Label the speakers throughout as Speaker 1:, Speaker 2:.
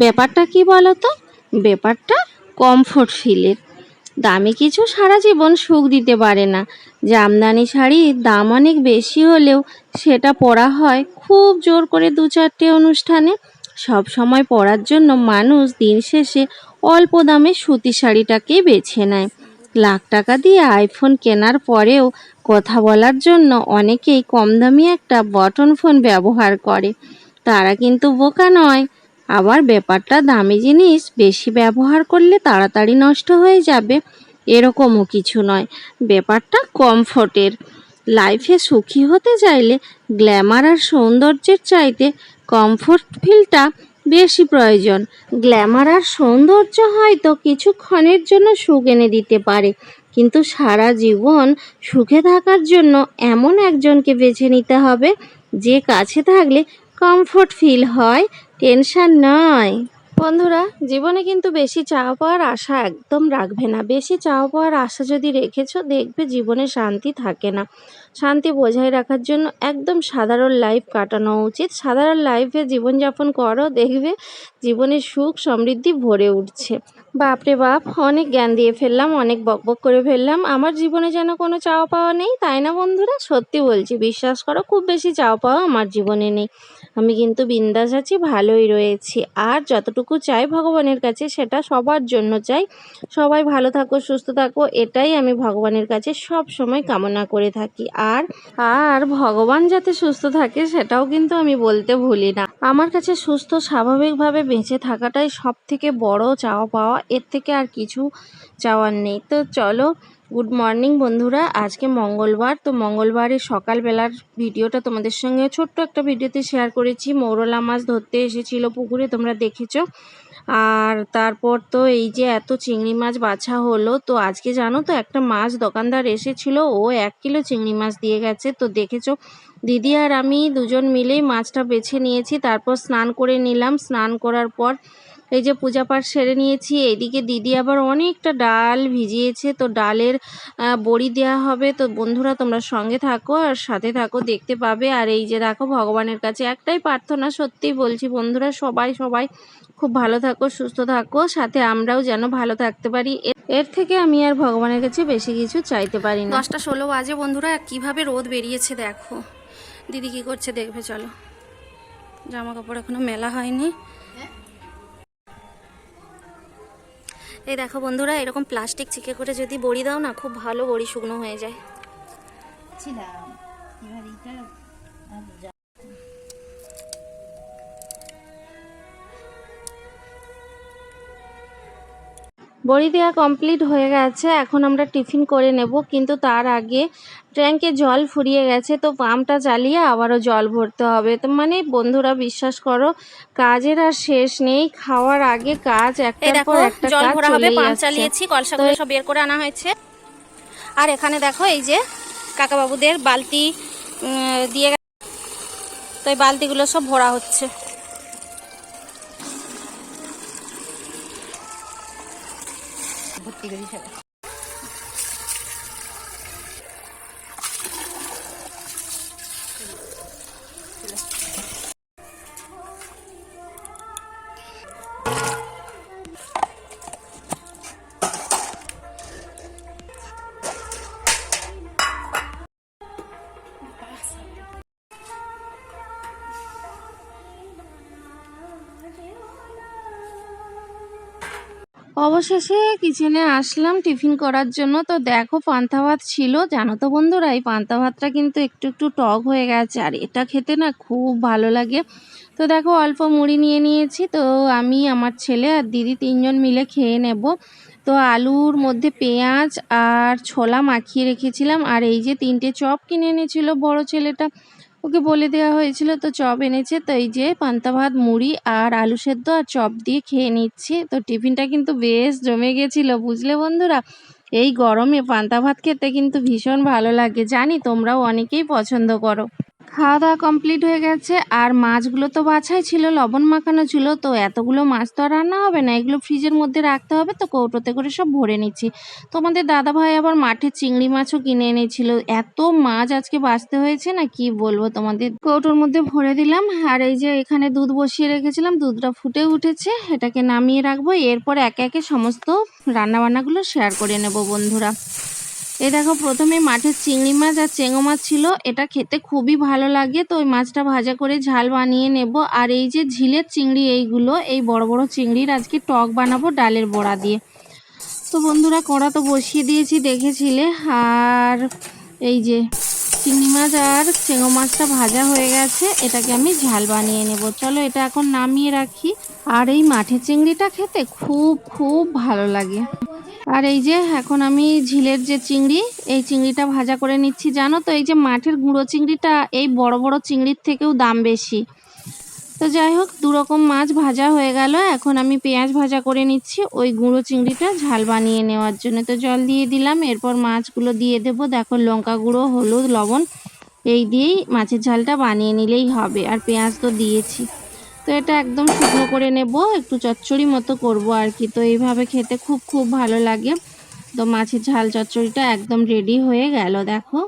Speaker 1: ব্যাপারটা কি বলো তো? ব্যাপারটা কমফোর্ট ফিলের। দামি কিছু সারা জীবন সুখ দিতে পারে না। জামদানি শাড়ির দাম অনেক বেশি হলেও সেটা পরা হয় খুব জোর করে 2-4টে অনুষ্ঠানে। সব সময় পরার জন্য মানুষ দিন শেষে অল্প দামে সুতি শাড়িটাকেই বেছে নেয়। লাখ টাকা দিয়ে আইফোন কেনার পরেও কথা বলার জন্য অনেকেই কম দামি একটা বটন ফোন ব্যবহার করে। তারা কিন্তু বোকা নয়। আবার ব্যাপারটা দামি জিনিস বেশি ব্যবহার করলে তাড়াতাড়ি নষ্ট হয়ে যাবে এরকমও কিছু নয়। ব্যাপারটা কমফোর্টের। লাইফে সুখী হতে চাইলে গ্ল্যামার আর সৌন্দর্যের চাইতে কমফোর্ট ফিলটা বেশি প্রয়োজন। গ্ল্যামার আর সৌন্দর্য হয়তো কিছুক্ষণের জন্য সুখ এনে দিতে পারে, কিন্তু সারা জীবন সুখে থাকার জন্য এমন একজনকে বেছে নিতে হবে যে কাছে থাকলে কমফোর্ট ফিল হয়, টেনশন নয়। বন্ধুরা, জীবনে কিন্তু বেশি চাওয়া পাওয়ার আশা একদম রাখবে না। বেশি চাওয়া পাওয়ার আশা যদি রেখেছো, দেখবে জীবনে শান্তি থাকে না। শান্তি বজায় রাখার জন্য একদম সাধারণ লাইফ কাটানো উচিত। সাধারণ লাইফে জীবনযাপন করো, দেখবে জীবনে সুখ সমৃদ্ধি ভরে উঠছে। বাপরে বাপ, অনেক জ্ঞান দিয়ে ফেললাম, অনেক বকবক করে ফেললাম। আমার জীবনে যেন কোনো চাওয়া পাওয়া নেই, তাই না বন্ধুরা? সত্যি বলছি, বিশ্বাস করো, খুব বেশি চাওয়া পাওয়া আমার জীবনে নেই। আমি কিন্তু বিন্দাস আছি, ভালোই রয়েছি। আর যতটুকু চাই ভগবানের কাছে সেটা সবার জন্য চাই। সবাই ভালো থাকো, সুস্থ থাকো, এটাই আমি ভগবানের কাছে সব সময় কামনা করে থাকি। আর আর ভগবান যাতে সুস্থ থাকে সেটাও কিন্তু আমি বলতে ভুলি না। আমার কাছে সুস্থ স্বাভাবিকভাবে বেঁচে থাকাটাই সব থেকে বড় চাওয়া পাওয়া, এর থেকে আর কিছু চাওয়ার নেই। তো চলো, গুড মর্নিং বন্ধুরা। আজকে মঙ্গলবার, তো মঙ্গলবারের সকালবেলার ভিডিওটা তোমাদের সঙ্গে ছোট্ট একটা ভিডিওতে শেয়ার করেছি। মৌরলা মাছ ধরতে এসেছিল পুকুরে, তোমরা দেখেছো। আর তারপর তো এই যে এত চিংড়ি মাছ বাছা হলো। তো আজকে জানো তো, একটা মাছ দোকানদার এসেছিল, ও 1 কিলো চিংড়ি মাছ দিয়ে গেছে। তো দেখেছো, দিদি আর আমি দুজন মিলেই মাছটা বেছে নিয়েছি। তারপর স্নান করে নিলাম। স্নান করার পর এই যে পূজা পাঠ সেরে নিয়েছি। এদিকে দিদি আবার অনেকটা ডাল ভিজিয়েছে, তো ডালের বড়ি দেওয়া হবে। তো বন্ধুরা, তোমরা সঙ্গে থাকো আর সাথে থাকো, দেখতে পাবে। আর এই যে দেখো, ভগবানের কাছে একটাই প্রার্থনা, সত্যিই বলছি বন্ধুরা, সবাই খুব ভালো থাকো, সুস্থ থাকো, সাথে আমরাও যেন ভালো থাকতে পারি। এর থেকে আমি আর ভগবানের কাছে বেশি কিছু চাইতে পারি না। 10টা 16 বাজে বন্ধুরা, কিভাবে রোদ বেরিয়েছে দেখো। দিদি কি করছে দেখবে, চলো। জামা কাপড় এখনো মেলা হয়নি। এই দেখো বন্ধুরা, এরকম প্লাস্টিক চিকে করে যদি বড়ি দাও না, খুব ভালো বড়ি শুকনো হয়ে যায়। বড়ি দেওয়া কমপ্লিট হয়ে গেছে। এখন আমরা টিফিন করে নেব, কিন্তু তার আগে ট্যাঙ্কে জল ফুরিয়ে গেছে, তো পাম্পটা চালিয়ে আবারও জল ভরতে হবে। তো মানে বন্ধুরা, বিশ্বাস করো, কাজের আর শেষ নেই। খাওয়ার আগে কাজ একটার পর একটা কাজ চলেই যাচ্ছে। পাম্প চালিয়েছি, কলসাগুলো সব বের করে আনা হয়েছে। আর এখানে দেখো, এই যে কাকাবাবুদের বালতি দিয়ে, তো এই বালতিগুলো সব ভরা হচ্ছে। ভর্তি করি সব। অবশেষে কিচেনে আসলাম টিফিন করার জন্য। তো দেখো, পান্তা ভাত ছিল। জানো তো বন্ধুরা, এই পান্তা ভাতটা কিন্তু একটু একটু টক হয়ে গেছে, আর এটা খেতে না খুব ভালো লাগে। তো দেখো, অল্প মুড়ি নিয়ে নিয়েছি। তো আমি, আমার ছেলে আর দিদি 3জন মিলে খেয়ে নেব। তো আলুর মধ্যে পেঁয়াজ আর ছোলা মাখিয়ে রেখেছিলাম। আর এই যে 3টে চপ কিনে এনেছিল বড় ছেলেটা, ওকে বলে দেওয়া হয়েছিল, তো চপ এনেছে। তো এই যে পান্তা ভাত, মুড়ি আর আলু সেদ্ধ আর চপ দিয়ে খেয়ে নিচ্ছি। তো টিফিনটা কিন্তু বেশ জমে গেছিল, বুঝলে বন্ধুরা। এই গরমে পান্তা ভাত খেতে কিন্তু ভীষণ ভালো লাগে, জানি তোমরাও অনেকেই পছন্দ করো। খাওয়া দাওয়া কমপ্লিট হয়ে গেছে, আর মাছগুলো তো বাছাই ছিল, লবণ মাখানো ছিল, তো এতগুলো মাছ তো আর রান্না হবে না, এগুলো ফ্রিজের মধ্যে রাখতে হবে, তো কৌটোতে করে সব ভরে নিচ্ছি। তোমাদের দাদাভাই আবার মাঠে চিংড়ি মাছও কিনে এনেছিল, এত মাছ আজকে বাছতে হয়েছে না কি বলবো তোমাদের। কৌটোর মধ্যে ভরে দিলাম, আর এই যে এখানে দুধ বসিয়ে রেখেছিলাম, দুধটা ফুটে উঠেছে, এটাকে নামিয়ে রাখবো। এরপর একে একে সমস্ত রান্নাবান্নাগুলো শেয়ার করে নেব বন্ধুরা। এই দেখো, প্রথমে মাঠের চিংড়ি মাছ আর চেঙো মাছ ছিল, এটা খেতে খুবই ভালো লাগে, তো ওই মাছটা ভাজা করে ঝাল বানিয়ে নেব। আর এই যে ঝিলের চিংড়ি, এইগুলো এই বড় বড় চিংড়ির আজকে টক বানাবো ডালের বড়া দিয়ে। তো বন্ধুরা, কড়া তো বসিয়ে দিয়েছি দেখেছিলে, আর এই যে চিংড়ি মাছ আর চেঙো মাছটা ভাজা হয়ে গেছে, এটাকে আমি ঝাল বানিয়ে নেব। চলো এটা এখন নামিয়ে রাখি। আর এই মাঠের চিংড়িটা খেতে খুব খুব ভালো লাগে। আর এই যে এখন আমি ঝিলের যে চিংড়ি, এই চিংড়িটা ভাজা করে নিচ্ছি। জানো তো, এই যে মাঠের গুঁড়ো চিংড়িটা এই বড় বড় চিংড়ির থেকেও দাম বেশি। তো যাই হোক, দুরকম মাছ ভাজা হয়ে গেল, এখন আমি পেঁয়াজ ভাজা করে নিচ্ছি ওই গুঁড়ো চিংড়িটা ঝাল বানিয়ে নেওয়ার জন্য। তো জল দিয়ে দিলাম, এরপর মাছগুলো দিয়ে দেবো। দেখো, লঙ্কা গুঁড়ো, হলুদ, লবণ এই দিয়েই মাছের ঝালটা বানিয়ে নিলেই হবে। আর পেঁয়াজ তো দিয়েছি। তো এটা একদম শুকনো করে নেব, একটু চচ্চড়ি মতো করব আর কি। তো এইভাবে খেতে খুব খুব ভালো লাগে। তো মাছের ঝাল চচ্চড়িটা একদম রেডি হয়ে গেল দেখো।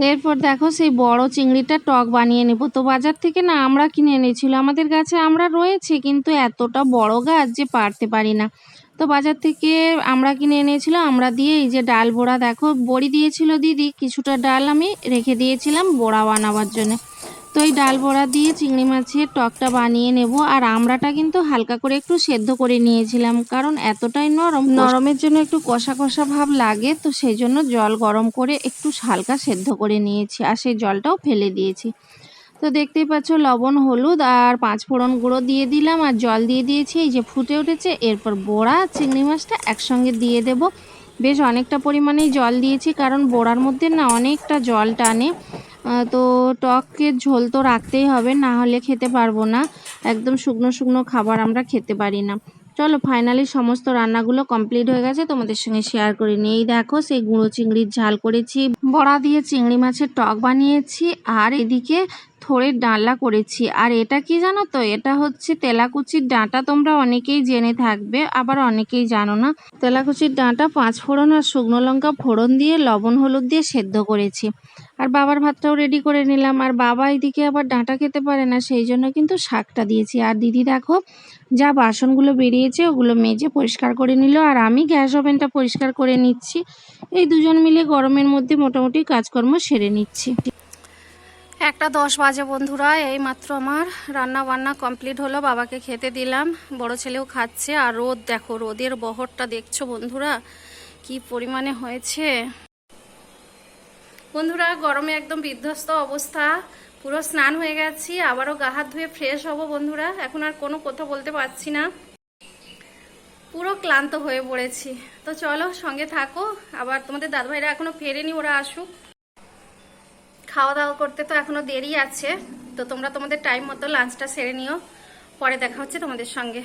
Speaker 1: এরপর দেখো, সেই বড় চিংড়িটা টক বানিয়ে নেব। তো বাজার থেকে না আমরা কিনে এনেছিল, আমাদের গাছে আমরা রয়েছে, কিন্তু এতটা বড় গাছ যে পারতে পারি না। তো বাজার থেকে আমরা কিনে এনেছিল, আমরা দিয়ে এই যে ডাল বড়া, দেখো বড়ি দিয়েছিল দিদি, কিছুটা ডাল আমি রেখে দিয়েছিলাম বড়া বানাবার জন্য। তো এই ডাল বড়া দিয়ে চিংড়ি মাছের টকটা বানিয়ে নেব। আর আমড়াটা কিন্তু হালকা করে একটু সেদ্ধ করে নিয়েছিলাম, কারণ এতটাই নরমের জন্য একটু কষা কষা ভাব লাগে, তো সেই জন্য জল গরম করে একটু হালকা সেদ্ধ করে নিয়েছি, আর সেই জলটাও ফেলে দিয়েছি। তো দেখতেই পাচ্ছ, লবণ, হলুদ আর 5 ফোড়ন গুঁড়ো দিয়ে দিলাম, আর জল দিয়ে দিয়েছি, এই যে ফুটে উঠেছে। এরপর বড়া চিংড়ি মাছটা একসঙ্গে দিয়ে দেব। বেশ অনেকটা পরিমাণেই জল দিয়েছি, কারণ বড়ার মধ্যে না অনেকটা জল টানে। তো টকের ঝোল তো রাখতেই হবে, না হলে খেতে পারবো না। একদম শুকনো শুকনো খাবার আমরা খেতে পারি না। চলো, ফাইনালি সমস্ত রান্নাগুলো কমপ্লিট হয়ে গেছে, তোমাদের সঙ্গে শেয়ার করে নিই। এই দেখো, সেই গুঁড়ো চিংড়ির ঝাল করেছি, বড়া দিয়ে চিংড়ি মাছের টক বানিয়েছি, আর এদিকে থোড়ের ডালনা করেছি। আর এটা কি জানো তো, এটা হচ্ছে তেলাকুচির ডাঁটা। তোমরা অনেকেই জেনে থাকবে, আবার অনেকেই জানো না। তেলাকুচির ডাঁটা 5 ফোড়ন আর শুকনো লঙ্কা ফোড়ন দিয়ে লবণ হলুদ দিয়ে সেদ্ধ করেছি। আর বাবার ভাতটাও রেডি করে নিলাম। আর বাবা এদিকে আবার ডাঁটা খেতে পারে না, সেই জন্য কিন্তু শাকটা দিয়েছি। আর দিদি দেখো, যা বাসনগুলো বেরিয়েছে ওগুলো মেজে পরিষ্কার করে নিল, আর আমি গ্যাস ওভেনটা পরিষ্কার করে নিচ্ছি। এই দুজন মিলে গরমের মধ্যে মোটামুটি কাজকর্ম সেরে নিচ্ছি। 1:10 বাজে বন্ধুরা, এই মাত্র আমার রান্না বান্না কমপ্লিট হলো, বাবাকে খেতে দিলাম, বড় ছেলেও খাচ্ছে। আর রোদ দেখো, রোদের বহরটা দেখছো বন্ধুরা কি পরিমাণে হয়েছে। বন্ধুরা, গরমে একদম বিধ্বস্ত অবস্থা, পুরো স্নান হয়ে গেছি, আবারও গা হাত ধুয়ে ফ্রেশ হব বন্ধুরা। এখন আর কোনো কথা বলতে পারছি না, পুরো ক্লান্ত হয়ে পড়েছি। তো চলো সঙ্গে থাকো, আবার তোমাদের দাদাভাইরা এখনো ফেরেনি, ওরা আসুক। খাওয়া দাওয়া করতে তো এখনো দেরি আছে, তো তোমরা তোমাদের টাইম মতো লাঞ্চটা সেরে নিও, পরে দেখা হচ্ছে তোমাদের সঙ্গে।